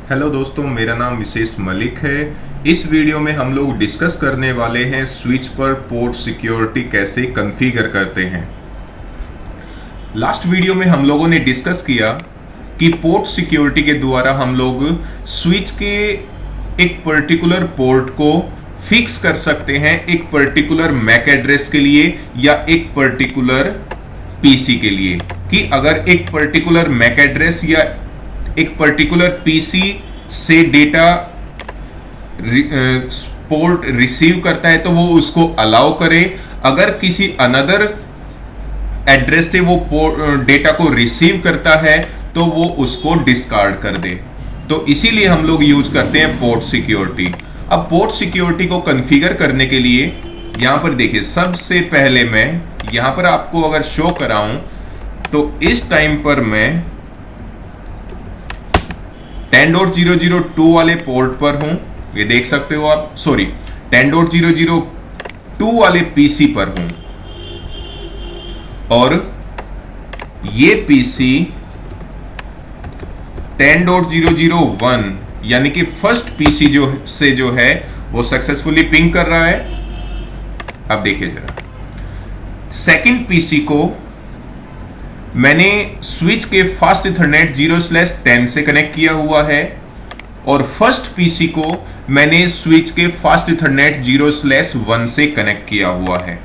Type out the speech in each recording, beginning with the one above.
Hello दोस्तों, मेरा नाम विशेष मलिक है। इस वीडियो में हम लोग डिस्कस करने वाले हैं स्विच पर पोर्ट सिक्योरिटी कैसे कॉन्फ़िगर करते हैं। लास्ट वीडियो में हम लोगों ने डिस्कस किया कि पोर्ट सिक्योरिटी के द्वारा हम लोग स्विच के एक पर्टिकुलर पोर्ट को फिक्स कर सकते हैं एक पर्टिकुलर मैक एड्रेस के लिए या एक पर्टिकुलर पीसी के लिए, कि अगर एक पर्टिकुलर मैक एड्रेस या एक पर्टिकुलर पीसी से डेटा पोर्ट रिसीव करता है तो वो उसको अलाउ करे, अगर किसी अनदर एड्रेस से वो डेटा को रिसीव करता है तो वो उसको डिस्कार्ड कर दे। तो इसीलिए हम लोग यूज करते हैं पोर्ट सिक्योरिटी। अब पोर्ट सिक्योरिटी को कॉन्फ़िगर करने के लिए यहां पर देखिए, सबसे पहले मैं यहां पर आपको अगर शो कराऊं तो इस टाइम पर मैं 10.002 वाले पोर्ट पर हूं, ये देख सकते हो आप। सॉरी, 10.002 वाले पीसी पर हूं और ये पीसी 10.001 यानी कि फर्स्ट पीसी जो है वो सक्सेसफुली पिंग कर रहा है। अब देखिए जरा, सेकंड पीसी को मैंने स्विच के फास्ट इथरनेट 0/10 से कनेक्ट किया हुआ है और फर्स्ट पीसी को मैंने स्विच के फास्ट इथरनेट 0/1 से कनेक्ट किया हुआ है।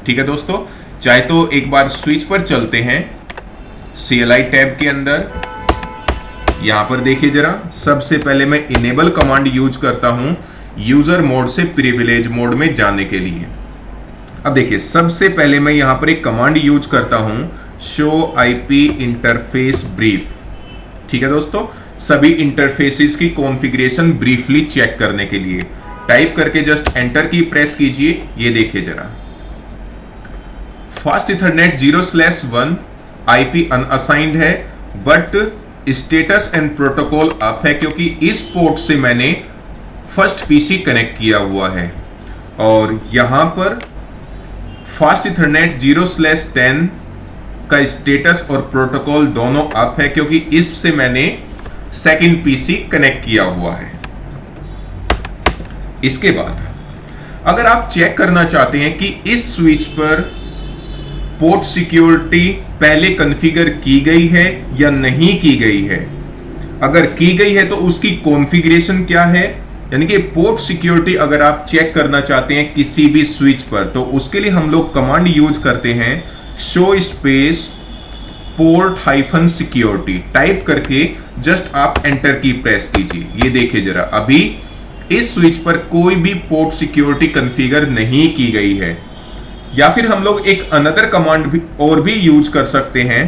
ठीक है दोस्तों, चाहे तो एक बार स्विच पर चलते हैं, CLI टैब के अंदर। यहां पर देखिए जरा, सबसे पहले मैं इनेबल कमांड यूज करता हूं यूजर मोड से प्रिविलेज मोड में जाने के लिए। अब देखिए, सबसे पहले मैं यहां पर एक कमांड यूज करता हूं शो IP इंटरफेस ब्रीफ। ठीक है दोस्तों, सभी इंटरफेसेस की कॉन्फ़िगरेशन ब्रीफली चेक करने के लिए टाइप करके जस्ट एंटर की प्रेस कीजिए। ये देखिए जरा, फास्ट इथरनेट 0/1 IP अनअसाइंड है but status and protocol up है, क्योंकि इस पोर्ट से मैंने फर्स्ट पीसी कनेक्ट किया हुआ है। और यहां पर फास्ट इथरनेट 0/10 का स्टेटस और प्रोटोकॉल दोनों अप है, क्योंकि इससे मैंने सेकंड पीसी कनेक्ट किया हुआ है। इसके बाद अगर आप चेक करना चाहते हैं कि इस स्विच पर पोर्ट सिक्योरिटी पहले कॉन्फ़िगर की गई है या नहीं की गई है, अगर की गई है तो उसकी कॉन्फ़िगरेशन क्या है, यानी कि पोर्ट सिक्योरिटी अगर आप चेक करना चाहते हैं किसी भी स्विच पर, तो उसके लिए हम लोग कमांड यूज करते हैं show space port hyphen security type करके जस्ट आप एंटर की प्रेस कीजिए। ये देखिए जरा, अभी इस स्विच पर कोई भी पोर्ट सिक्योरिटी कॉन्फ़िगर नहीं की गई है। या फिर हम लोग एक अनदर कमांड भी यूज कर सकते हैं,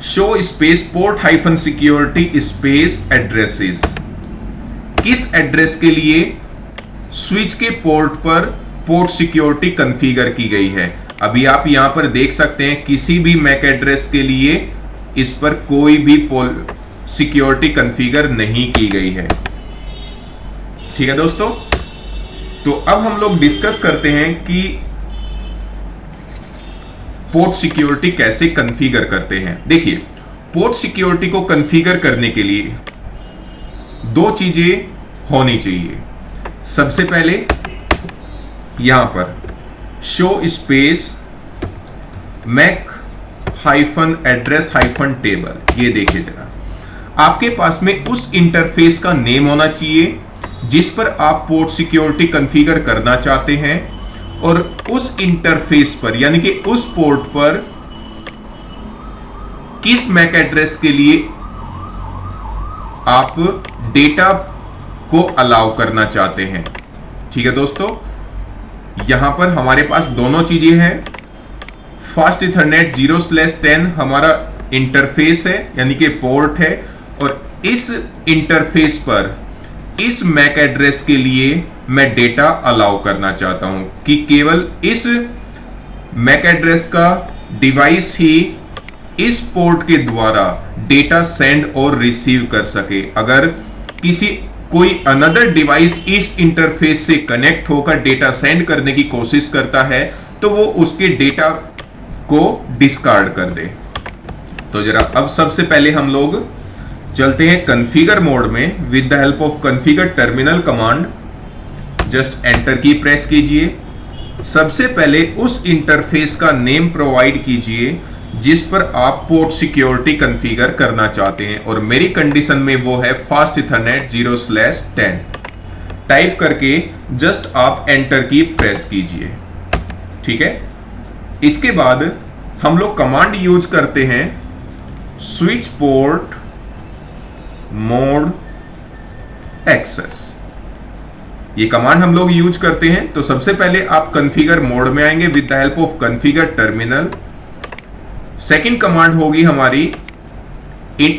show space port hyphen security space addresses. किस एड्रेस के लिए स्विच के पोर्ट पर पोर्ट सिक्योरिटी कॉन्फ़िगर की गई है। अभी आप यहां पर देख सकते हैं किसी भी मैक एड्रेस के लिए इस पर कोई भी सिक्योरिटी कॉन्फ़िगर नहीं की गई है। ठीक है दोस्तों, तो अब हम लोग डिस्कस करते हैं कि पोर्ट सिक्योरिटी कैसे कॉन्फ़िगर करते हैं। देखिए, पोर्ट सिक्योरिटी को कॉन्फ़िगर करने के लिए दो चीजें होनी चाहिए। सबसे पहले यहां पर show space MAC hyphen address hyphen table, ये देखिए जरा, आपके पास में उस इंटरफेस का नेम होना चाहिए जिस पर आप पोर्ट सिक्योरिटी कॉन्फ़िगर करना चाहते हैं, और उस इंटरफेस पर यानी कि उस पोर्ट पर किस मैक एड्रेस के लिए आप डेटा को अलाउ करना चाहते हैं। ठीक है दोस्तों, यहां पर हमारे पास दोनों चीजें हैं। फास्ट इथरनेट 0/10 हमारा इंटरफेस है यानी कि पोर्ट है, और इस इंटरफेस पर इस मैक एड्रेस के लिए मैं डेटा अलाउ करना चाहता हूं कि केवल इस मैक एड्रेस का डिवाइस ही इस पोर्ट के द्वारा डेटा सेंड और रिसीव कर सके। अगर कोई अनदर डिवाइस इस इंटरफेस से कनेक्ट होकर डेटा सेंड करने की कोशिश करता है तो वो उसके डेटा को डिस्कार्ड कर दे। तो जरा अब सबसे पहले हम लोग चलते हैं कॉन्फ़िगर मोड में। With the help of configure terminal command just enter key press कीजिए। सबसे पहले उस इंटरफेस का नेम प्रोवाइड कीजिए जिस पर आप पोर्ट सिक्योरिटी कॉन्फ़िगर करना चाहते हैं, और मेरी कंडीशन में वो है फास्ट इथरनेट 0/10। टाइप करके जस्ट आप एंटर की प्रेस कीजिए। ठीक है, इसके बाद हम लोग कमांड यूज करते हैं स्विच पोर्ट मोड एक्सेस। ये कमांड हम लोग यूज करते हैं। तो सबसे पहले आप कॉन्फ़िगर मोड में आएंगे with the help of configure terminal. Second command होगी हमारी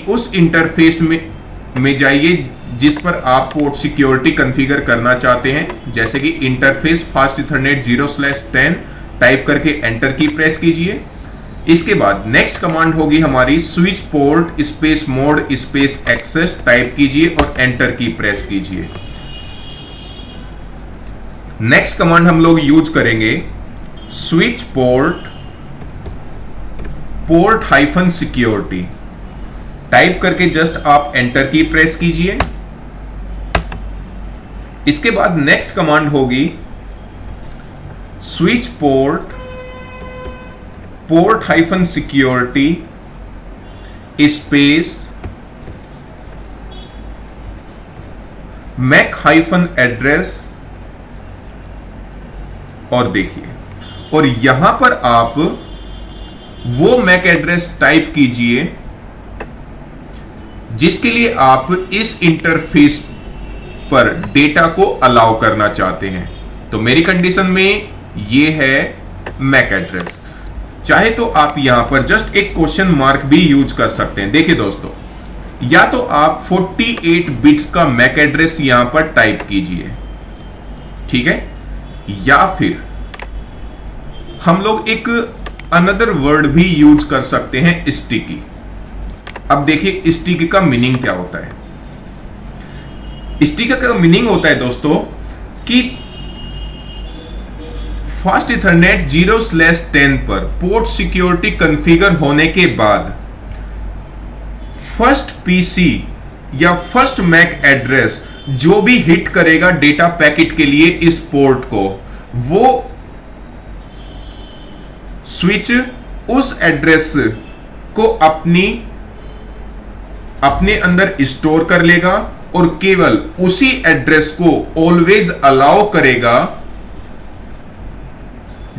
उस इंटरफेस में जाइए जिस पर आप पोर्ट सिक्योरिटी कॉन्फ़िगर करना चाहते हैं, जैसे कि इंटरफेस फास्ट इथरनेट 0/10। टाइप करके एंटर की प्रेस कीजिए। इसके बाद नेक्स्ट कमांड होगी हमारी switch port space mode space access. Type कीजिए और एंटर की प्रेस कीजिए। नेक्स्ट कमांड हम लोग यूज करेंगे स्विच पोर्ट -सिक्योरिटी। टाइप करके जस्ट आप एंटर की प्रेस कीजिए। इसके बाद नेक्स्ट कमांड होगी switch port -security space MAC -address. और देखिए, और यहां पर आप वो मैक एड्रेस टाइप कीजिए जिसके लिए आप इस इंटरफेस पर डेटा को अलाउ करना चाहते हैं। तो मेरी कंडीशन में ये है मैक एड्रेस। चाहे तो आप यहां पर जस्ट एक क्वेश्चन मार्क भी यूज कर सकते हैं। देखिए दोस्तों, या तो आप 48 बिट्स का मैक एड्रेस यहां पर टाइप कीजिए, ठीक है, या फिर हम लोग एक अनदर वर्ड भी यूज कर सकते हैं, स्टिकी। अब देखिए स्टिकी का मीनिंग क्या होता है। स्टिकी का मीनिंग होता है दोस्तों कि फास्ट इथरनेट 0/10 पर पोर्ट सिक्योरिटी कॉन्फ़िगर होने के बाद फर्स्ट पीसी या फर्स्ट मैक एड्रेस जो भी हिट करेगा डेटा पैकेट के लिए इस पोर्ट को, वो स्विच उस एड्रेस को अपने अंदर स्टोर कर लेगा और केवल उसी एड्रेस को ऑलवेज अलाउ करेगा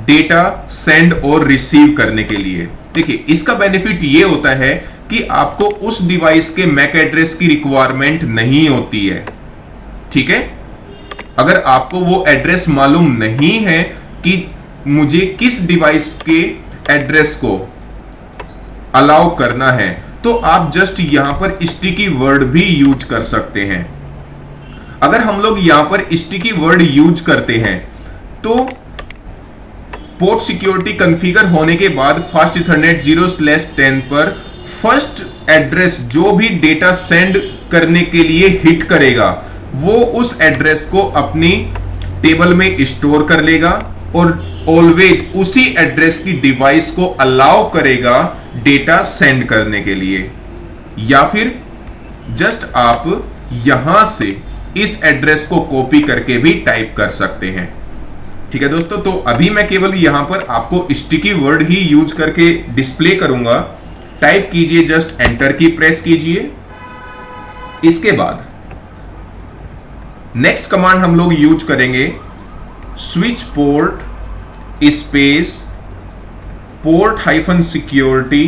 डेटा सेंड और रिसीव करने के लिए। देखिए, इसका बेनिफिट यह होता है कि आपको उस डिवाइस के मैक एड्रेस की रिक्वायरमेंट नहीं होती है। ठीक है, अगर आपको वो एड्रेस मालूम नहीं है कि मुझे किस डिवाइस के एड्रेस को अलाउ करना है, तो आप जस्ट यहां पर स्टिकी वर्ड भी यूज कर सकते हैं। अगर हम लोग यहां पर स्टिकी वर्ड यूज करते हैं तो पोर्ट सिक्योरिटी कॉन्फ़िगर होने के बाद फास्ट इथरनेट 0/10 पर फर्स्ट एड्रेस जो भी डेटा सेंड करने के लिए हिट करेगा, वो उस एड्रेस को अपनी टेबल में स्टोर कर लेगा और ऑलवेज उसी एड्रेस की डिवाइस को अलाउ करेगा डेटा सेंड करने के लिए। या फिर जस्ट आप यहां से इस एड्रेस को कॉपी करके भी टाइप कर सकते हैं। ठीक है दोस्तों, तो अभी मैं केवल यहां पर आपको स्टिकी वर्ड ही यूज करके डिस्प्ले करूंगा। टाइप कीजिए, जस्ट एंटर की प्रेस कीजिए। इसके बाद नेक्स्ट कमांड हम लोग यूज करेंगे switch port space -security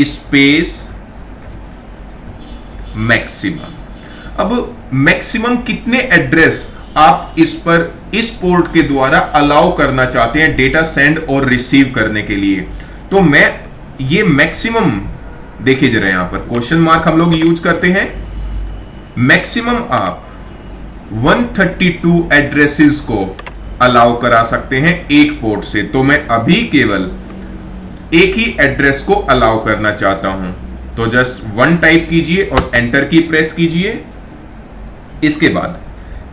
space maximum. अब मैक्सिमम कितने एड्रेस आप इस पोर्ट के द्वारा अलाउ करना चाहते हैं डेटा सेंड और रिसीव करने के लिए। तो मैं ये मैक्सिमम, देखिए जरा यहां पर क्वेश्चन मार्क हम लोग यूज करते हैं। मैक्सिमम आप 132 एड्रेसेस को अलाउ करा सकते हैं एक पोर्ट से। तो मैं अभी केवल एक ही एड्रेस को अलाउ करना चाहता हूं, तो जस्ट 1 टाइप कीजिए और एंटर की प्रेस कीजिए। इसके बाद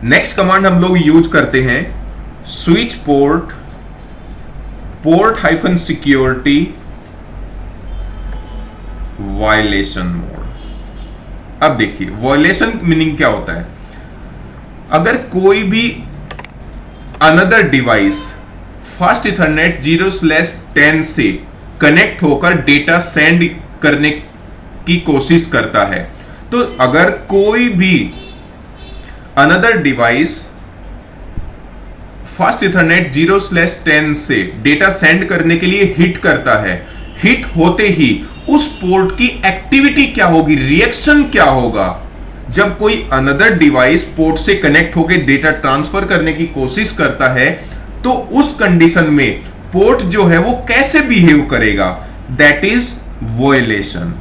नेक्स्ट कमांड हम लोग यूज करते हैं switch port -security violation mode. अब देखिए वॉयलेशन मीनिंग क्या होता है। अगर कोई भी अनदर डिवाइस फास्ट इथरनेट 0/10 से कनेक्ट होकर डेटा सेंड करने की कोशिश करता है, तो अगर कोई भी अनदर डिवाइस फास्ट इथरनेट 0/10 से डेटा सेंड करने के लिए हिट करता है, हिट होते ही उस पोर्ट की एक्टिविटी क्या होगी, रिएक्शन क्या होगा। जब कोई अनदर डिवाइस पोर्ट से कनेक्ट होकर डेटा ट्रांसफर करने की कोशिश करता है, तो उस कंडीशन में पोर्ट जो है वो कैसे बिहेव करेगा, दैट इज वॉयलेशन।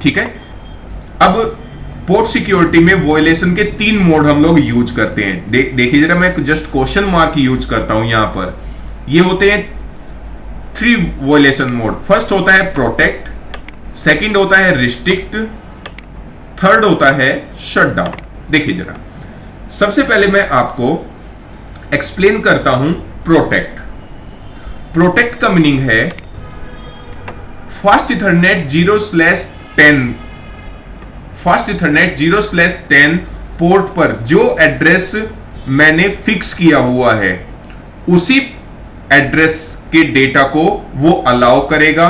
ठीक है। अब पोर्ट सिक्योरिटी में वॉयलेशन के 3 मोड हम लोग यूज करते हैं। देखिए जरा, मैं जस्ट क्वेश्चन मार्क यूज करता हूं यहां पर। ये होते हैं 3 वॉयलेशन मोड। फर्स्ट होता है प्रोटेक्ट, सेकंड होता है रिस्ट्रिक्ट, थर्ड होता है शटडाउन। देखिए जरा, सबसे पहले मैं आपको एक्सप्लेन करता हूं प्रोटेक्ट। प्रोटेक्ट का मीनिंग है फास्ट इथरनेट 0/10 पोर्ट पर जो एड्रेस मैंने फिक्स किया हुआ है, उसी एड्रेस के डेटा को वो अलाउ करेगा,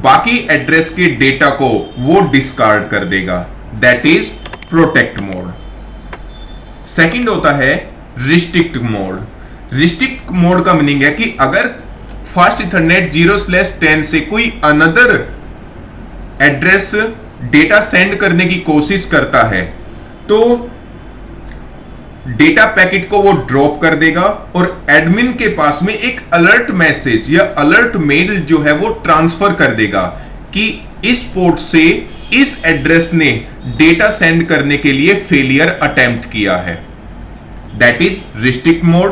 बाकी एड्रेस के डेटा को वो डिस्कार्ड कर देगा। That is protect mode. Second होता है रिस्ट्रिक्ट मोड। रिस्ट्रिक्ट मोड का मीनिंग है कि अगर फास्ट इथरनेट 0/10 से कोई अनदर एड्रेस डेटा सेंड करने की कोशिश करता है, तो डेटा पैकेट को वो ड्रॉप कर देगा और एडमिन के पास में एक अलर्ट मैसेज या अलर्ट मेल जो है वो ट्रांसफर कर देगा कि इस पोर्ट से इस एड्रेस ने डेटा सेंड करने के लिए फेलियर अटेम्प्ट किया है। That is restrict mode.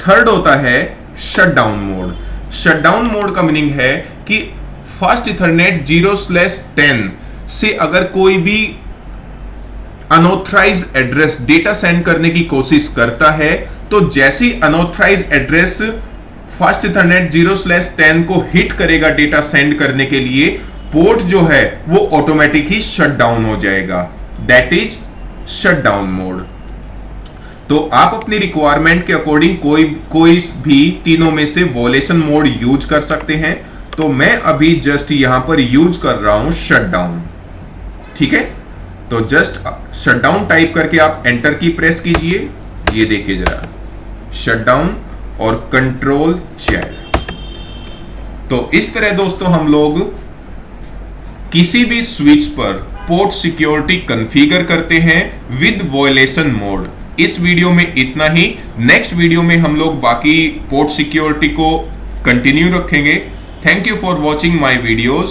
Third होता है शटडाउन मोड। शटडाउन मोड का मीनिंग है कि फास्ट इथरनेट 0/10 से अगर कोई भी अनऑथराइज एड्रेस डेटा सेंड करने की कोशिश करता है, तो जैसी अनऑथराइज एड्रेस फास्ट इथरनेट 0/10 को हिट करेगा डेटा सेंड करने के लिए, पोर्ट जो है वो ऑटोमेटिक ही शट डाउन हो जाएगा। That is shutdown mode. तो आप अपनी रिक्वायरमेंट के अकॉर्डिंग कोई भी तीनों में से वॉयलेशन मोड यूज कर सकते हैं। तो मैं अभी जस्ट यहां पर यूज कर रहा हूं शटडाउन। ठीक है, तो जस्ट शटडाउन टाइप करके आप एंटर की प्रेस कीजिए। ये देखिए जरा, शटडाउन और कंट्रोल चेक। तो इस तरह दोस्तों हम लोग किसी भी स्विच पर पोर्ट सिक्योरिटी कॉन्फ़िगर करते हैं विद वॉयलेशन मोड। इस वीडियो में इतना ही। नेक्स्ट वीडियो में हम लोग बाकी पोर्ट सिक्योरिटी को कंटिन्यू रखेंगे। Thank you for watching my videos.